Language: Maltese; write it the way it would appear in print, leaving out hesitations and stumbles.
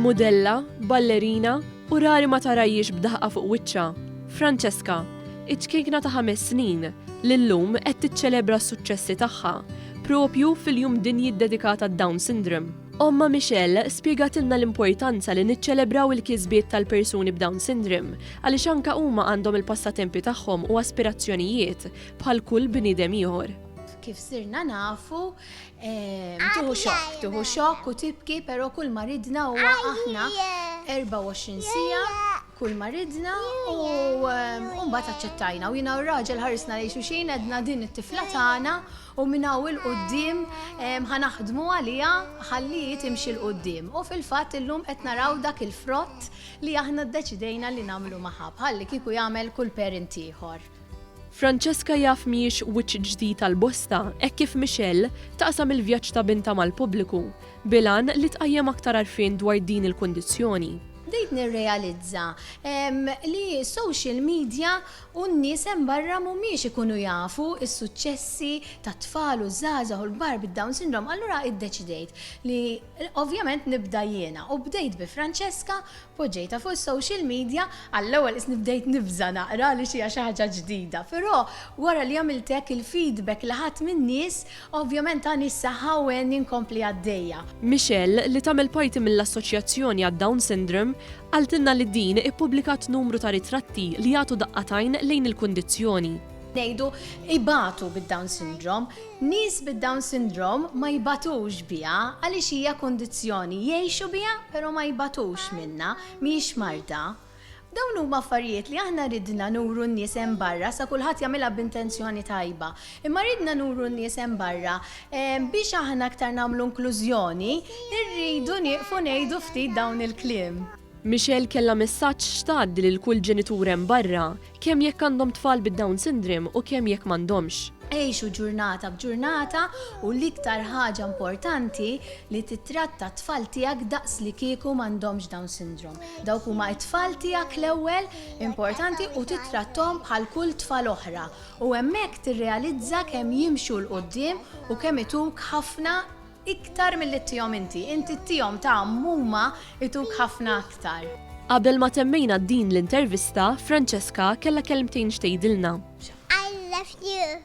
Modella, ballerina u rari ma tarajiex b'daħqa fuq wiċċa. Francesca, iċ-kejkna ta' 5 snin, li llum qed tiċċelebra s-suċċessi tagħha, propju fil-jum dinji dedikata d-Down syndrome. Omma Michelle spjegatilna l-importanza li niċċelebraw il-kisbiet tal-persuni b'Down syndrome għaliex anke huma għandhom il-passatempi tagħhom u aspirazzjonijiet bħal kull bniedem ieħor. Kif sirna nafu, tuħu xokk u tibki, pero kull ma ridna huwa aħna 24 sija, kull ma ridna u mbagħad aċċettajna. U jiena u raġel ħarisna li xuxin edna din it-tifla tagħna u minnaw il-qoddim ħanaħdmu għalija ħalli timxi l-qoddim. U fil-fatt illum qed naraw dak il-frott li aħna ddeċidejna li nagħmlu magħha ħalli kieku jagħmel kull parent ieħor. Francesca jaf miex wiċċ ġdid tal-bosta, hekk kif Michelle taqsam il-vjaġġ ta' binta mal-pubbliku, bilan li tqajjem aktar għarfien dwar din il-kundizzjoni. Bdejt nirrealizza li social media u n-nies hemm barra mhumiex ikunu jafu s-suċċessi ta' tfal u żgħażagħ u l-kbar bid-Down syndrome, allura iddeċidejt li ovvjament nibda jiena u bdejt bi Francesca, poġġejta fuq is-social media, għall-ewwel nibdejt nibża naqra li xi ħaġa ġdida, però wara li għamilt hekk il-feedback li ħadd min-nies, ovvjament għani s-saħħa inkompli għaddejja. Michelle li tagħmel parti mill-Assoċjazzjoni għad-Down syndrome għaltinna li din ippubblikat numru ta' ritratti li jagħtu daqqatajn lejn il-kundizzjoni. Ngħidu ibatu bid-Down syndrome, nies bid-Down syndrome ma jibatux biha għaliex hija kondizzjoni jgħixu biha però ma jibatux minnha, mhijiex marda. Dawn huma affarijiet li aħna ridna nuru n-nies hemm barra sa kulħadd jagħmilha b'intenzjoni tajba. Imma ridna nuru n-nies hemm barra biex aħna aktar nagħmlu inklużjoni, irridu nieqfu ngħidu ftit dawn il-kliem. Michelle kella messaġġ xtad lil kull ġenitur hemm barra, kemm jekk għandhom tfal bid-Down syndrome u kemm jekk m'għandhomx. Għejxu ġurnata b'ġurnata u l-iktar ħaġa importanti li titratta t-tfal tiegħek daqs li kieku m'għandhomx Down syndrome. Dawk huma t-tfal tiegħek l-ewwel importanti u titrattom bħal kull tfal oħra. U hemmhekk tirrealizza kemm jimxu l-qudiem u kemm ituk ħafna iktar mill-li tihom inti. Inti tihom ta' muma ituk ħafna aktar. Qabel ma temmejna din l-intervista, Francesca kellha kelmtejn xtejdilna. I love you.